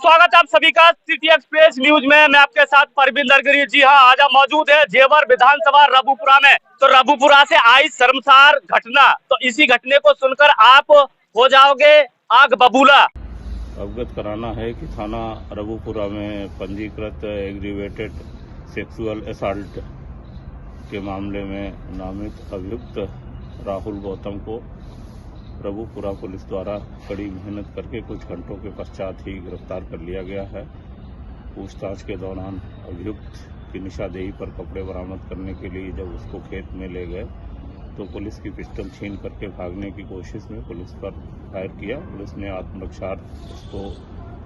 स्वागत है आप सभी का सिटी एक्सप्रेस न्यूज में। मैं आपके साथ परवीन दरगरी। जी हाँ, आज हम मौजूद है जेवर विधानसभा रबुपुरा में। तो रबुपुरा से आई शर्मसार घटना, तो इसी घटने को सुनकर आप हो जाओगे आग बबूला। अवगत कराना है कि थाना रबुपुरा में पंजीकृत एग्रीवेटेड सेक्सुअल असॉल्ट के मामले में नामित अभियुक्त राहुल गौतम को रबुपुरा पुलिस द्वारा कड़ी मेहनत करके कुछ घंटों के पश्चात ही गिरफ्तार कर लिया गया है। पूछताछ के दौरान अभियुक्त की निशादेही पर कपड़े बरामद करने के लिए जब उसको खेत में ले गए तो पुलिस की पिस्टल छीन करके भागने की कोशिश में पुलिस पर फायर किया। पुलिस ने आत्मरक्षार्थ उसको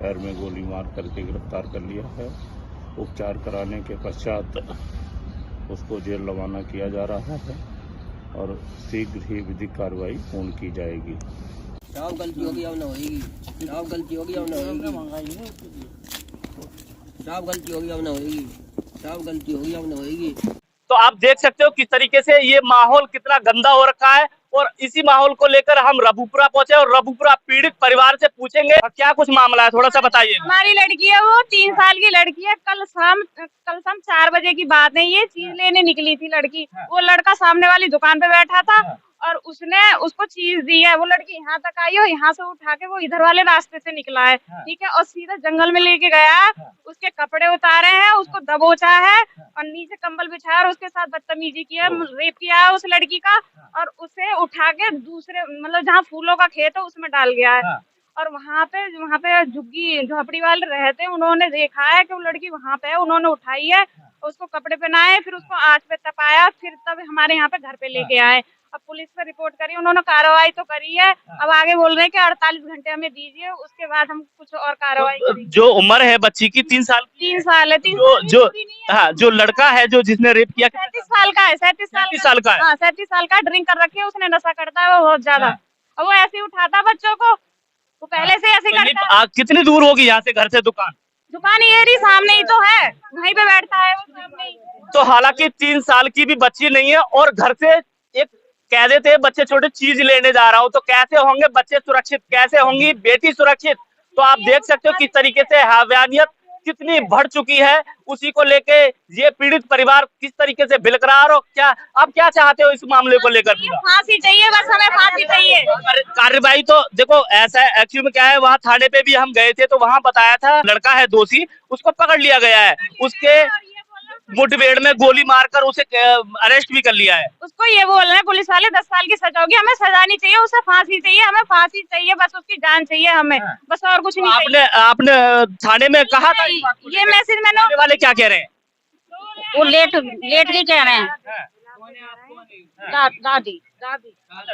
पैर में गोली मार करके गिरफ्तार कर लिया है। उपचार कराने के पश्चात उसको जेल रवाना किया जा रहा है और शीघ्र ही विधिक कार्रवाई पूर्ण की जाएगी। गलती होगी अब न होगी, गलती होगी अब न होगी, गलती होगी अब न होगी, गलती होगी अब न होगी। तो आप देख सकते हो किस तरीके से ये माहौल कितना गंदा हो रखा है। और इसी माहौल को लेकर हम रबुपुरा पहुंचे और रबुपुरा पीड़ित परिवार से पूछेंगे क्या कुछ मामला है, थोड़ा सा बताइए। हमारी लड़की है, वो 3 साल की लड़की है। कल शाम 4 बजे की बात है। ये चीज लेने निकली थी लड़की। वो लड़का सामने वाली दुकान पे बैठा था और उसने उसको चीज दी है। वो लड़की यहाँ तक आई और यहाँ से उठा के वो इधर वाले रास्ते से निकला है, ठीक है, और सीधा जंगल में लेके गया है। उसके कपड़े उतारे हैं, उसको दबोचा है और नीचे कंबल बिछाया और उसके साथ बदतमीजी किया, रेप किया है उस लड़की का। और उसे उठा के दूसरे मतलब जहाँ फूलों का खेत है उसमें डाल गया है। और वहाँ पे झुग्गी झोपड़ी वाले रहते हैं, उन्होंने देखा है कि वो लड़की वहाँ पे है। उन्होंने उठाई है, उसको कपड़े पहनाए, फिर उसको आँच पे तपाया, फिर तब हमारे यहाँ पे घर पे लेके आए। अब पुलिस पे रिपोर्ट करी, उन्होंने कार्रवाई तो करी है। अब आगे बोल रहे हैं कि 48 घंटे हमें दीजिए, उसके बाद हम कुछ और कार्रवाई करेंगे। जो उम्र है बच्ची की 3 साल की? 3 साल है। जो लड़का है जो जिसने रेप किया 37 साल का है। 37 साल का है। हाँ, 37 साल का। ड्रिंक कर रखी है उसने, नशा करता है वो बहुत ज्यादा। और वो ऐसे ही उठाता बच्चों को, वो पहले से ऐसे करता है। कितनी दूर होगी यहाँ से, घर से दुकान? दुकान ये रही सामने ही तो है, वहीं पे बैठता है वो सामने ही। तो हालांकि 3 साल की भी बच्ची नहीं है और घर से एक कह देते हैं बच्चे छोटे चीज लेने जा रहा हूँ, तो कैसे होंगे बच्चे सुरक्षित, कैसे होंगी बेटी सुरक्षित? तो आप देख सकते हो किस तरीके से हैवानियत कितनी बढ़ चुकी है। उसी को लेके ये पीड़ित परिवार किस तरीके से बिलक रहा है। और क्या आप क्या चाहते हो इस मामले को लेकर? फांसी चाहिए, बस हमें फांसी चाहिए। कार्रवाई तो देखो ऐसा है, एक्चुअली में क्या है, वहाँ थाने पे भी हम गए थे तो वहाँ बताया था लड़का है दोषी, उसको पकड़ लिया गया है। उसके मुठभेड़ में गोली मारकर उसे अरेस्ट भी कर लिया है। उसको ये बोल रहे हैं पुलिस वाले 10 साल की सजा होगी, हमें सजा नहीं चाहिए, उसे फांसी चाहिए, हमें फांसी चाहिए, बस उसकी जान चाहिए हमें, बस और कुछ नहीं चाहिए। आपने थाने में कहा था ये मैसेज मैंने वाले क्या कह रहे हैं? वो लेट के कह रहे हैं।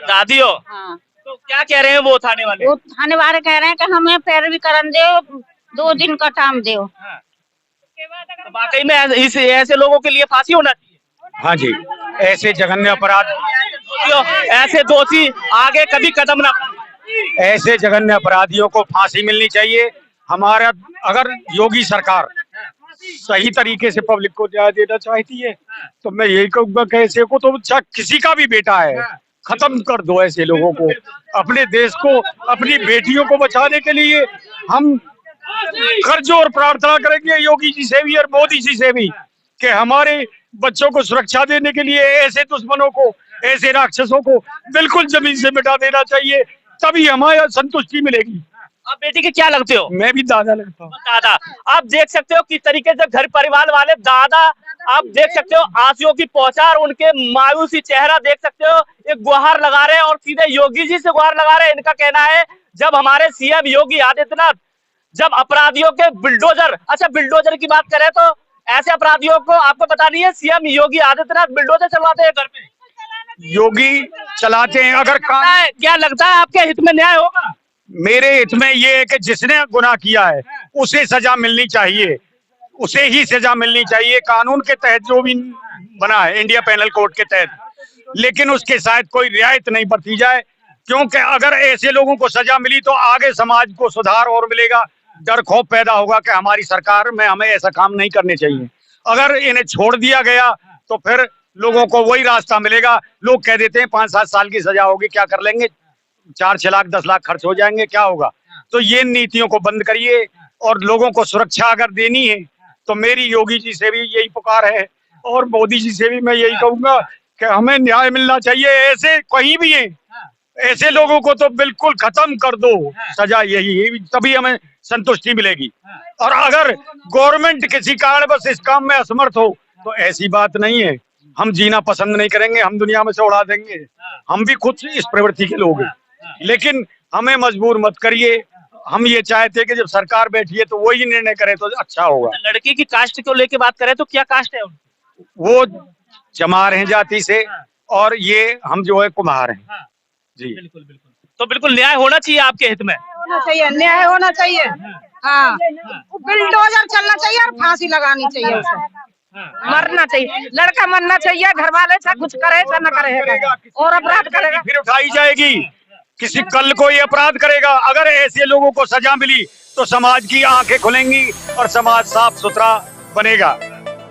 दादी हो? हाँ। तो क्या कह रहे हैं वो थाने वाले? वो थाने वाले कह रहे हैं कि हमें पैरवी करन दो, 2 दिन का टाइम दो। तो वाकई में ऐसे लोगों के लिए फांसी होना चाहिए। हाँ जी, ऐसे जघन्य अपराध, ऐसे दोषी आगे कभी कदम ना, ऐसे जघन्य अपराधियों को फांसी मिलनी चाहिए। हमारा अगर योगी सरकार सही तरीके से पब्लिक को न्याय देना चाहती है तो मैं यही कहूँगा कि ऐसे को तो चाहे किसी का भी बेटा है, खत्म कर दो ऐसे लोगों को। अपने देश को, अपनी बेटियों को बचाने के लिए हम करजोर प्रार्थना करेंगे योगी जी से भी और मोदी जी से भी कि हमारे बच्चों को सुरक्षा देने के लिए ऐसे दुश्मनों को, ऐसे राक्षसों को बिल्कुल जमीन से मिटा देना चाहिए, तभी हमारी संतुष्टि मिलेगी। आप बेटी के क्या लगते हो? मैं भी दादा लगता हूँ। दादा। आप देख सकते हो किस तरीके से घर परिवार वाले दादा, आप देख सकते हो आंसुओं की पौछार, उनके मायूसी चेहरा देख सकते हो, एक गुहार लगा रहे हैं और सीधे योगी जी से गुहार लगा रहे हैं। इनका कहना है जब हमारे सीएम योगी आदित्यनाथ जब अपराधियों के बिल्डोजर, अच्छा बिल्डोजर की बात करें तो ऐसे अपराधियों को आपको पता नहीं है सीएम योगी आदित्यनाथ बिल्डोजर चलवाते हैं घर पे, योगी चलाते हैं। अगर क्या लगता है आपके हित में न्याय होगा? मेरे हित में ये है कि जिसने गुनाह किया है उसे सजा मिलनी चाहिए, उसे ही सजा मिलनी चाहिए कानून के तहत जो भी बना है इंडिया पेनल कोड के तहत। लेकिन उसके साथ कोई रियायत नहीं बरती जाए, क्योंकि अगर ऐसे लोगों को सजा मिली तो आगे समाज को सुधार और मिलेगा। डर खौफ पैदा होगा कि हमारी सरकार में हमें ऐसा काम नहीं करने चाहिए। अगर इन्हें छोड़ दिया गया तो फिर लोगों को वही रास्ता मिलेगा। लोग कह देते हैं 5-7 साल की सजा होगी, क्या कर लेंगे, 4-6 लाख 10 लाख खर्च हो जाएंगे, क्या होगा। तो ये नीतियों को बंद करिए, और लोगों को सुरक्षा अगर देनी है तो मेरी योगी जी से भी यही पुकार है और मोदी जी से भी मैं यही कहूंगा कि हमें न्याय मिलना चाहिए। ऐसे कहीं भी है, ऐसे लोगों को तो बिल्कुल खत्म कर दो, सजा यही, तभी हमें संतुष्टि मिलेगी। और अगर गवर्नमेंट किसी कारणवश इस काम में असमर्थ हो तो ऐसी बात नहीं है, हम जीना पसंद नहीं करेंगे, हम दुनिया में से उड़ा देंगे। हम भी खुद इस प्रवृत्ति के लोग हैं, लेकिन हमें मजबूर मत करिए। हम ये चाहते हैं कि जब सरकार बैठी है तो वही निर्णय करे तो अच्छा होगा। लड़की की कास्ट को लेके बात करें तो क्या कास्ट है उनकी? वो चमार हैं जाति से और ये हम जो है कुम्हार हैं जी। बिल्कुल बिल्कुल, तो बिल्कुल न्याय होना चाहिए आपके हित में। होना चाहिए, न्याय होना चाहिए। हाँ, बुलडोजर चलना चाहिए और फांसी लगानी चाहिए उसे। मरना चाहिए, लड़का मरना चाहिए, घर वाले से कुछ करे से न करेगा और अपराध करेगा फिर उठाई जाएगी, किसी कल को ये अपराध करेगा। अगर ऐसे लोगों को सजा मिली तो समाज की आंखें खुलेंगी और समाज साफ सुथरा बनेगा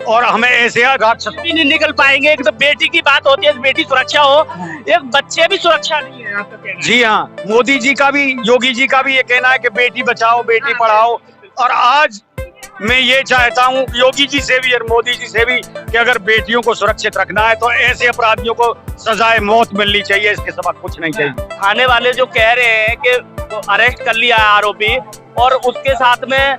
और हमें ऐसे राक्षस भी नहीं निकल पाएंगे। एक तो बेटी की बात होती है, बेटी सुरक्षा हो, एक बच्चे भी सुरक्षा नहीं है आपका कहना है। जी हाँ, मोदी जी का भी, योगी जी का भी ये कहना है कि बेटी बचाओ बेटी पढ़ाओ। और आज मैं ये चाहता हूँ योगी जी से भी और मोदी जी से भी कि अगर बेटियों को सुरक्षित रखना है तो ऐसे अपराधियों को सजाए मौत मिलनी चाहिए, इसके सिवा कुछ नहीं चाहिए। थाने वाले जो कह रहे हैं कि तो अरेस्ट कर लिया आरोपी और उसके साथ में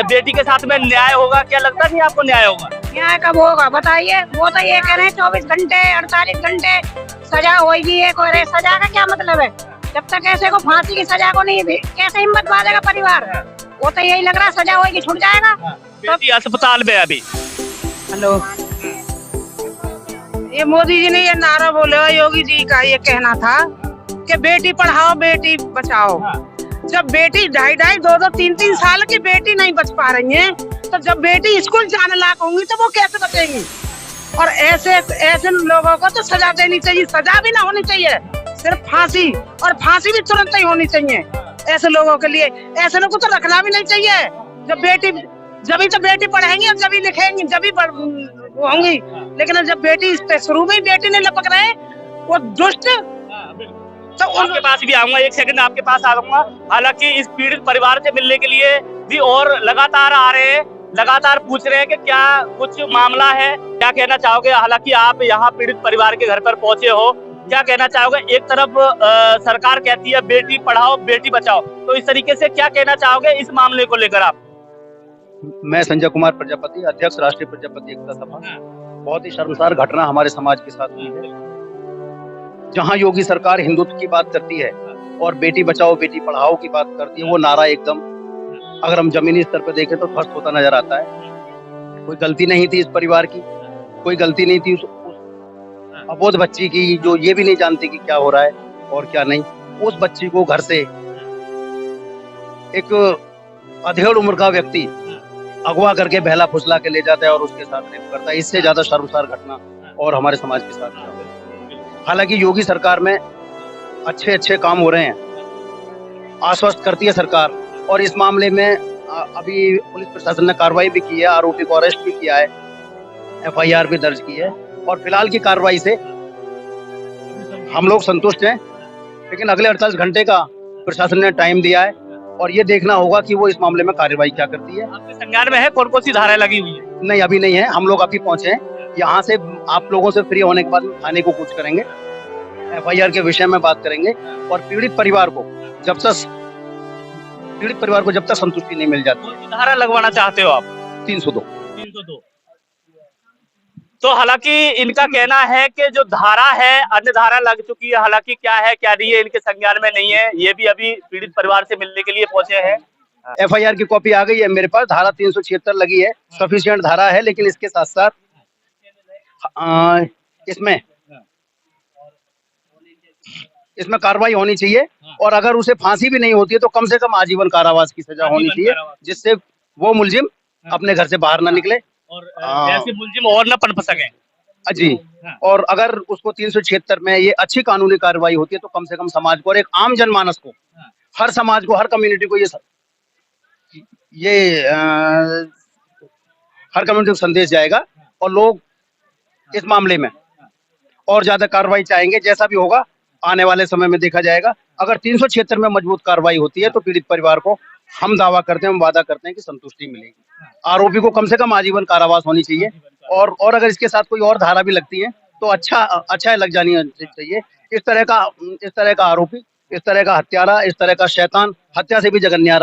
बेटी के साथ में न्याय होगा, क्या लगता नहीं आपको न्याय होगा? न्याय कब होगा बताइए? वो तो ये कह रहे हैं 24 घंटे 48 घंटे सजा होगी। कोई सजा का क्या मतलब है? जब तक ऐसे को फांसी की सजा को नहीं, कैसे हिम्मत बांधेगा परिवार? वो तो यही लग रहा है सजा होगी छूट जाएगा। बेटी अस्पताल में अभी। हेलो, ये मोदी जी ने ये नारा बोला, योगी जी का ये कहना था कि बेटी पढ़ाओ बेटी बचाओ। जब बेटी 2.5 2 3 साल की बेटी नहीं बच पा रही है तो जब बेटी स्कूल जाने लायक होंगी तो वो कैसे बचेंगी? और ऐसे लोगों को तो सजा देनी चाहिए, सजा भी ना होनी चाहिए, सिर्फ फांसी, और फांसी भी तुरंत ही होनी चाहिए ऐसे लोगों के लिए। ऐसे लोगों को तो रखना भी नहीं चाहिए। जब तो बेटी पढ़ेंगी और जब लिखेंगी जब होंगी, लेकिन जब बेटी शुरू में ही बेटी ने लपक रहे वो दुष्ट। तो आपके पास भी आऊंगा, एक सेकंड आपके पास आ जाऊंगा। हालांकि इस पीड़ित परिवार से मिलने के लिए भी और लगातार आ रहे हैं, लगातार पूछ रहे हैं कि क्या कुछ मामला है, क्या कहना चाहोगे? हालांकि आप यहाँ पीड़ित परिवार के घर पर पहुंचे हो, क्या कहना चाहोगे? एक तरफ सरकार कहती है बेटी पढ़ाओ बेटी बचाओ, तो इस तरीके से क्या कहना चाहोगे इस मामले को लेकर आप? मैं संजय कुमार प्रजापति, अध्यक्ष राष्ट्रीय प्रजापति एकता सभा। बहुत ही शर्मसार घटना हमारे समाज के साथ हुई है, जहां योगी सरकार हिंदुत्व की बात करती है और बेटी बचाओ बेटी पढ़ाओ की बात करती है। वो नारा एकदम, अगर हम जमीनी स्तर पर देखें तो ध्वस्त होता नजर आता है। कोई गलती नहीं थी इस परिवार की, कोई गलती नहीं थी उस अबोध बच्ची की, जो ये भी नहीं जानती कि क्या हो रहा है और क्या नहीं। उस बच्ची को घर से एक अधेड़ उम्र का व्यक्ति अगवा करके बहला फुसला के ले जाता है और उसके साथ रेप करता है। इससे ज्यादा शर्मसार घटना और हमारे समाज के साथ क्या हो। हालांकि योगी सरकार में अच्छे काम हो रहे हैं, आश्वस्त करती है सरकार, और इस मामले में अभी पुलिस प्रशासन ने कार्रवाई भी की है, आरोपी को अरेस्ट भी किया है, FIR भी दर्ज की है, और फिलहाल की कार्रवाई से हम लोग संतुष्ट हैं। लेकिन अगले 48 घंटे का प्रशासन ने टाइम दिया है और ये देखना होगा कि वो इस मामले में कार्रवाई क्या करती है। आपके संज्ञान में है कौन कौन सी धाराएं लगी हुई है? नहीं, अभी नहीं है, हम लोग अभी पहुंचे हैं। यहाँ से आप लोगों से फ्री होने के बाद थाने को कुछ करेंगे, FIR के विषय में बात करेंगे, और पीड़ित परिवार को जब तक संतुष्टि नहीं मिल जाती। कौन सी धारा लगवाना चाहते हो आप? 302। तो हालांकि इनका कहना है कि जो धारा है, अन्य धारा लग चुकी है, हालांकि क्या है क्या नहीं है इनके संज्ञान में नहीं है। ये भी अभी पीड़ित परिवार से मिलने के लिए पहुंचे हैं। FIR की कॉपी आ गई है मेरे पास, धारा 376 लगी है, सफिशिएंट धारा है। लेकिन इसके साथ साथ इसमें कार्रवाई होनी चाहिए, और अगर उसे फांसी भी नहीं होती है तो कम से कम आजीवन कारावास की सजा होनी चाहिए, जिससे वो मुलजिम अपने घर से बाहर ना निकले और ऐसे मुलजिम और न पनप सके जी। और अगर उसको 376 में ये अच्छी कानूनी कार्रवाई होती है तो कम से कम समाज को और एक आम जनमानस को, हर समाज को, हर कम्युनिटी को हर कम्युनिटी को संदेश जाएगा, और लोग इस मामले में और ज्यादा कार्रवाई चाहेंगे। जैसा भी होगा आने वाले समय में देखा जाएगा। अगर 376 में मजबूत कार्रवाई होती है तो पीड़ित परिवार को हम दावा करते हैं, हम वादा करते हैं कि संतुष्टि मिलेगी। आरोपी को कम से कम आजीवन कारावास होनी चाहिए, और अगर इसके साथ कोई और धारा भी लगती है तो अच्छा लग जानी चाहिए। इस तरह का आरोपी, इस तरह का हत्यारा, इस तरह का शैतान, हत्या से भी जघन्य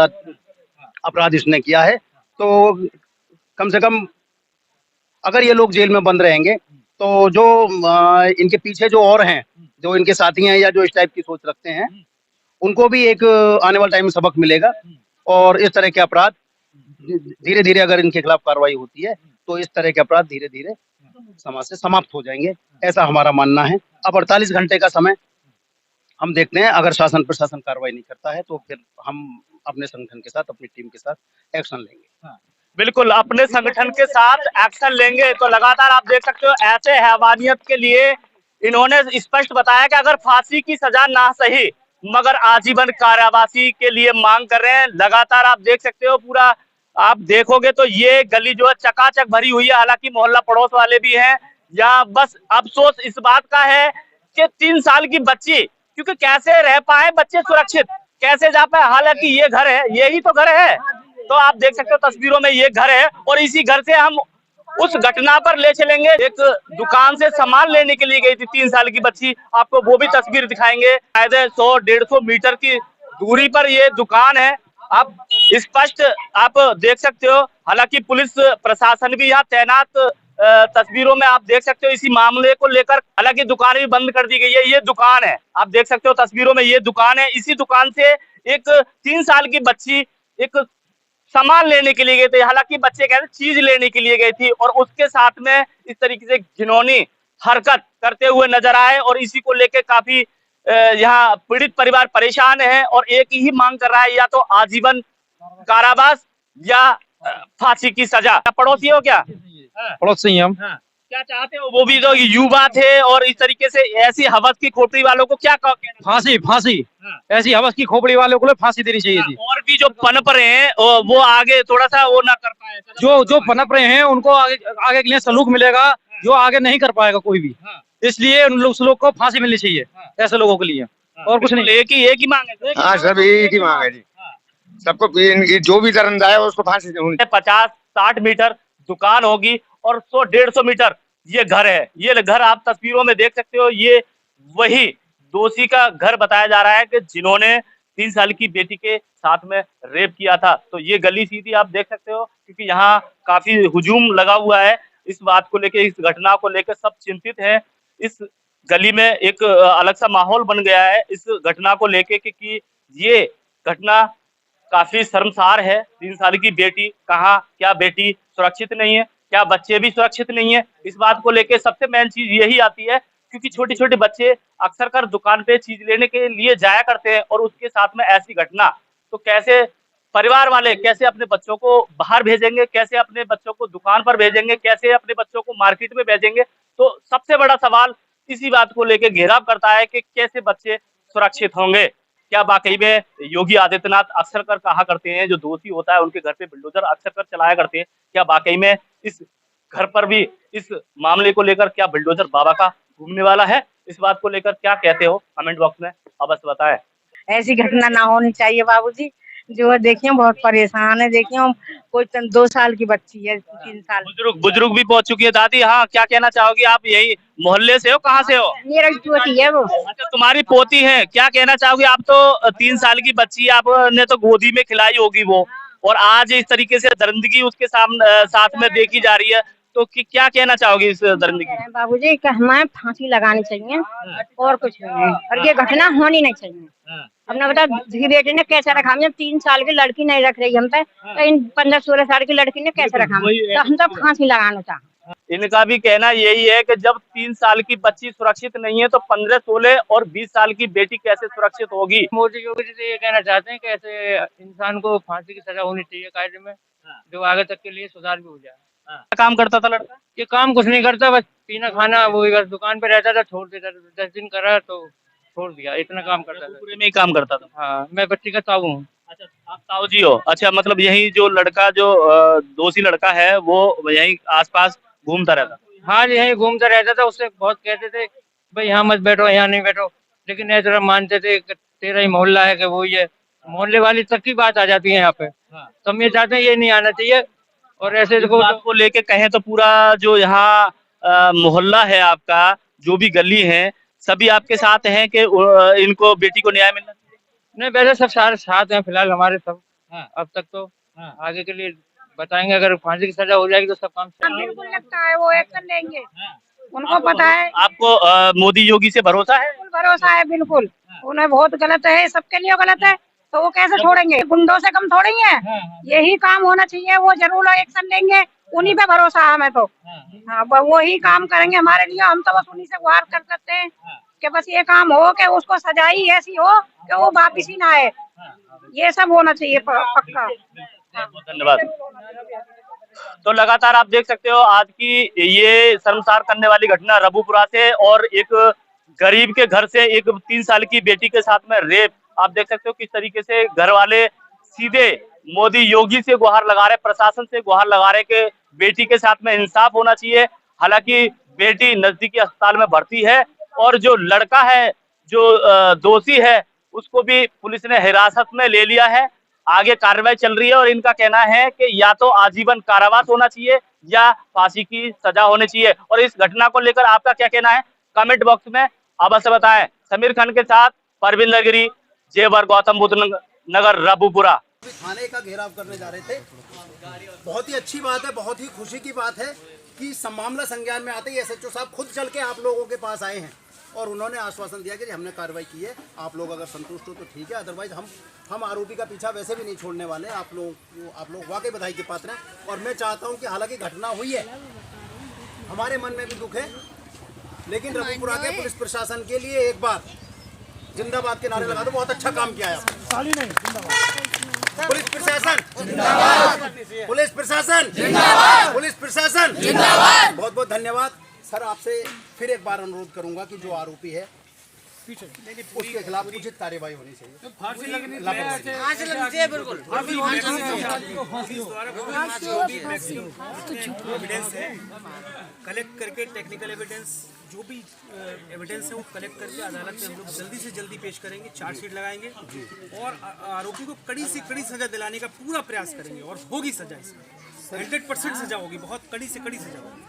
अपराध इसने किया है। तो कम से कम अगर ये लोग जेल में बंद रहेंगे तो जो इनके पीछे जो और हैं, जो इनके साथी हैं या जो इस टाइप की सोच रखते हैं, उनको भी एक आने वाले टाइम में सबक मिलेगा। और इस तरह के अपराध धीरे धीरे अगर इनके खिलाफ कार्रवाई होती है तो इस तरह के अपराध धीरे धीरे समाज से समाप्त हो जाएंगे, ऐसा हमारा मानना है। अब 48 घंटे का समय हम देखते हैं, अगर शासन प्रशासन कार्रवाई नहीं करता है तो फिर हम अपने संगठन के साथ, अपनी टीम के साथ एक्शन लेंगे। बिल्कुल, अपने संगठन के साथ एक्शन लेंगे। तो लगातार आप देख सकते हो ऐसे हैवानियत के लिए इन्होंने स्पष्ट बताया कि अगर फांसी की सजा ना सही मगर आजीवन कारावासी के लिए मांग कर रहे हैं। लगातार आप देख सकते हो, पूरा आप देखोगे तो ये गली जो है चकाचक भरी हुई है। हालांकि मोहल्ला पड़ोस वाले भी हैं। यहाँ बस अफसोस इस बात का है कि 3 साल की बच्ची, क्योंकि कैसे रह पाए बच्चे सुरक्षित, कैसे जा पाए। हालांकि ये घर है, यही तो घर है। तो आप देख सकते हो तस्वीरों में ये घर है और इसी घर से हम उस घटना पर ले चलेंगे। एक दुकान से सामान लेने के लिए गई थी 3 साल की बच्ची, आपको वो भी तस्वीर दिखाएंगे। शायद 100-150 मीटर की दूरी पर ये दुकान है, आप स्पष्ट आप देख सकते हो। हालांकि पुलिस प्रशासन भी यहाँ तैनात तस्वीरों में आप देख सकते हो इसी मामले को लेकर। हालांकि दुकान भी बंद कर दी गई है। ये दुकान है, आप देख सकते हो तस्वीरों में, ये दुकान है। इसी दुकान से एक 3 साल की बच्ची एक सामान लेने के लिए गए थे। हालांकि बच्चे कहते चीज लेने के लिए गई थी और उसके साथ में इस तरीके से घिनौनी हरकत करते हुए नजर आए। और इसी को लेकर काफी यहाँ पीड़ित परिवार परेशान है और एक ही मांग कर रहा है, या तो आजीवन कारावास या फांसी की सजा। पड़ोसी हो क्या? पड़ोसी हम। क्या चाहते हो? वो भी तो युवा थे और इस तरीके से ऐसी हवस की खोपड़ी वालों को क्या कहना? फांसी ऐसी हवस की खोपड़ी वालों को फांसी देनी चाहिए थी। और भी जो पनप रहे हैं वो आगे थोड़ा सा वो ना कर पाए, जो पनप रहे हैं उनको आगे के लिए सलूक मिलेगा, जो आगे नहीं कर पाएगा कोई भी। इसलिए उस लोग को फांसी मिलनी चाहिए, ऐसे लोगों के लिए, और कुछ नहीं। एक ही मांग है। हाँ, सब एक ही मांग है जी। सबको जो भी दरंदा है उसको फांसी होनी। 50-60 मीटर दुकान होगी और 100-150 मीटर ये घर है। ये घर आप तस्वीरों में देख सकते हो। ये वही दोषी का घर बताया जा रहा है कि जिन्होंने 3 साल की बेटी के साथ में रेप किया था। तो ये गली सीधी आप देख सकते हो, क्योंकि यहाँ काफी हुजूम लगा हुआ है इस बात को लेके, इस घटना को लेकर सब चिंतित हैं। इस गली में एक अलग सा माहौल बन गया है इस घटना को लेके, क्योंकि ये घटना काफी शर्मसार है। 3 साल की बेटी कहाँ, क्या बेटी सुरक्षित नहीं है, क्या बच्चे भी सुरक्षित नहीं है? इस बात को लेके सबसे मेन चीज यही आती है, क्योंकि छोटे छोटे बच्चे अक्सर कर दुकान पे चीज लेने के लिए जाया करते हैं और उसके साथ में ऐसी घटना, तो कैसे परिवार वाले कैसे अपने बच्चों को बाहर भेजेंगे, कैसे अपने बच्चों को दुकान पर भेजेंगे, कैसे अपने बच्चों को मार्केट में भेजेंगे? तो सबसे बड़ा सवाल इसी बात को लेके घेराव करता है कि कैसे बच्चे सुरक्षित होंगे। क्या वाकई में योगी आदित्यनाथ अक्सर कर कहा करते हैं जो दोषी होता है उनके घर पे बुलडोजर अक्सर कर चलाया करते हैं, क्या वाकई में इस घर पर भी इस मामले को लेकर क्या बुलडोजर बाबा का घूमने वाला है? इस बात को लेकर क्या कहते हो कमेंट बॉक्स में अवश्य बताएं। ऐसी घटना ना होनी चाहिए बाबूजी। जो है देखिए बहुत परेशान है। देखिए कोई 2 साल की बच्ची है, 3 साल। बुजुर्ग भी पहुंच चुकी है। दादी, हाँ, क्या कहना चाहोगी आप? यही मोहल्ले से हो, कहाँ से हो? मेरा पोती है वो। अच्छा, तुम्हारी पोती है, क्या कहना चाहोगी आप? तो 3 साल की बच्ची आपने तो गोदी में खिलाई होगी वो, और आज इस तरीके से दरिंदगी उसके साथ में देखी जा रही है, तो क्या कहना चाहोगी इस दरिंदगी? बाबूजी हमें फांसी लगानी चाहिए और कुछ नहीं, और ये घटना होनी नहीं चाहिए। अपना बता, बेटे ने कैसे रखा? हम 3 साल की लड़की नहीं रख रही हम पे, तो इन 15-16 साल की लड़की ने कैसे रखा? तो हम तो फांसी लगाना चाहते। इनका भी कहना यही है कि जब 3 साल की बच्ची सुरक्षित नहीं है तो 15, 16 और 20 साल की बेटी कैसे सुरक्षित होगी? मोदी योगी जी से ये कहना चाहते हैं कि ऐसे इंसान को फांसी की सजा होनी चाहिए कायदे में, जो आगे तक के लिए सुधार भी हो जाए। क्या काम करता था लड़का? ये काम कुछ नहीं करता, बस पीना खाना, वो बस दुकान पे रहता था, छोड़ देता था। 10 दिन करा तो छोड़ दिया, इतना काम करता था। पूरे में ही काम करता था। हाँ, मैं बच्ची का ताऊ हूँ। अच्छा, आप ताऊ जी हो? अच्छा, मतलब यही जो लड़का जो दोषी लड़का है वो यही आसपास घूमता रहता? हाँ, यही घूमता रहता था। उससे बहुत कहते थे भाई यहाँ मत बैठो, यहाँ नहीं बैठो, लेकिन ऐसा मानते थे कि तेरा ही मोहल्ला है कि वो ही है, मोहल्ले वाली तक की बात आ जाती है यहाँ पे। तो हम ये चाहते हैं ये नहीं आना चाहिए। और ऐसे इस देखो बात को लेके कहें तो पूरा जो यहाँ मोहल्ला है आपका, जो भी गली है, सभी आपके साथ हैं कि इनको बेटी को न्याय मिलना चाहिए। नहीं, वैसे सब सारे साथ हैं फिलहाल हमारे सब। अब तक तो आगे के लिए बताएंगे, अगर फांसी की सजा हो जाएगी तो सब काम बिल्कुल लगता है वो एक्शन लेंगे, उनको पता है। आपको मोदी योगी से भरोसा है? बिल्कुल भरोसा है, बिल्कुल। उन्हें बहुत गलत है, सबके लिए गलत है, तो वो कैसे छोड़ेंगे? गुंडों से कम थोड़ी है। यही काम होना चाहिए, वो जरूर एक्शन लेंगे, उन्हीं पे भरोसा है हमें तो। हाँ, वो ही काम करेंगे हमारे लिए, हम तो बस उन्हीं से गुहार कर सकते हैं कि बस ये काम हो कि उसको सजाई ऐसी हो कि वो वापिस ही ना आए। ये सब होना चाहिए पक्का। धन्यवाद। तो लगातार आप देख सकते हो आज की ये शर्मसार करने वाली घटना रबूपुरा से, और एक गरीब के घर से एक 3 साल की बेटी के साथ में रेप। आप देख सकते हो किस तरीके से घर वाले सीधे मोदी योगी से गुहार लगा रहे, प्रशासन से गुहार लगा रहे कि बेटी के साथ में इंसाफ होना चाहिए। हालांकि बेटी नजदीकी अस्पताल में भर्ती है, और जो लड़का है, जो दोषी है, उसको भी पुलिस ने हिरासत में ले लिया है। आगे कार्रवाई चल रही है, और इनका कहना है कि या तो आजीवन कारावास होना चाहिए या फांसी की सजा होनी चाहिए। और इस घटना को लेकर आपका क्या कहना है, कमेंट बॉक्स में अवश्य बताएं। समीर खान के साथ परविंदर गिरी, जेवर, गौतम बुद्ध नगर, रबूपुरा। थाने का घेराव करने जा रहे थे। बहुत ही अच्छी बात है, बहुत ही खुशी की बात है कि मामला संज्ञान में आते ही एसएचओ साहब खुद चल के आप लोगों के पास आए हैं और उन्होंने आश्वासन दिया कि हमने कार्रवाई की है, आप लोग अगर संतुष्ट हो तो ठीक है, अदरवाइज हम आरोपी का पीछा वैसे भी नहीं छोड़ने वाले। आप लोग वाकई बधाई के पात्र हैं। और मैं चाहता हूं कि हालांकि घटना हुई है, हमारे मन में भी दुख है, लेकिन रबूपुरा के पुलिस प्रशासन के लिए एक बार जिंदाबाद के नारे लगा दो। बहुत अच्छा काम किया है आपने। पुलिस प्रशासन जिंदाबाद, पुलिस प्रशासन जिंदाबाद, पुलिस प्रशासन जिंदाबाद। बहुत बहुत धन्यवाद सर। आपसे फिर एक बार अनुरोध करूंगा कि जो आरोपी है उसके खिलाफ उचित कार्यवाही होनी चाहिए। फांसी लगनी चाहिए, बिल्कुल। एविडेंस है, कलेक्ट करके टेक्निकल एविडेंस, जो भी एविडेंस है वो कलेक्ट करके अदालत में हम लोग जल्दी से जल्दी पेश करेंगे, चार्जशीट लगाएंगे और आरोपी को कड़ी से कड़ी सजा दिलाने का पूरा प्रयास करेंगे। और होगी सजा, इसमें 100% सजा होगी, बहुत कड़ी से कड़ी सजा होगी।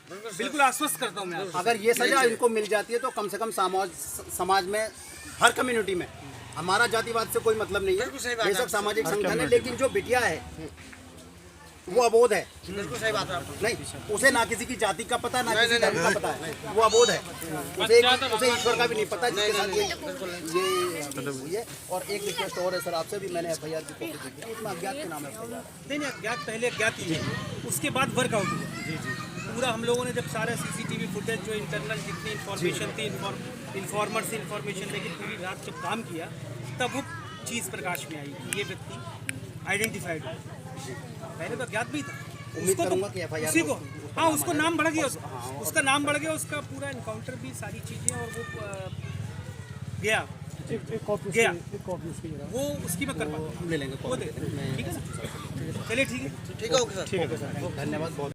बिल्कुल आश्वस्त करता हूँ मैं। अगर ये सजा इनको मिल जाती है तो कम से कम समाज में, हर कम्युनिटी में, हमारा जातिवाद से कोई मतलब नहीं है, बेशक सामाजिक संगठन है, लेकिन जो बिटिया है वो अबोध है। बिल्कुल सही बात है। नहीं, उसे ना किसी की जाति का पता, ना किसी धर्म का पता है, वो अबोध है। उसे ईश्वर का भी नहीं पता जिसके साथ ये हुई है। और एक रिक्वेस्ट और है सर आपसे भी, मैंने एफआईआर की कॉपी देखी है, उसमें अज्ञात के नाम है। नहीं, अज्ञात पहले अज्ञात ही है, उसके बाद वर्कआउट हुआ। पूरा हम लोगों ने जब सारा सीसीटीवी फुटेज, जो इंटरनल जितनी इन्फॉर्मेशन थी, इन्फॉर्मर से इन्फॉर्मेशन लेके पूरी रात जब काम किया, तब वो चीज़ प्रकाश में आई कि ये व्यक्ति आइडेंटिफाइड है। पहले तो अज्ञात भी था। उम्मीद करूंगा कि एफआईआर उसी को, हाँ, उसको नाम बढ़ गया, उसका नाम बढ़ गया, उसका पूरा इनकाउंटर भी, सारी चीज़ें, और वो गया वो उसकी मैं करवा ले लेंगे, वो दे, ठीक है। चलिए, ठीक है, ठीक है, ओके सर, धन्यवाद बहुत।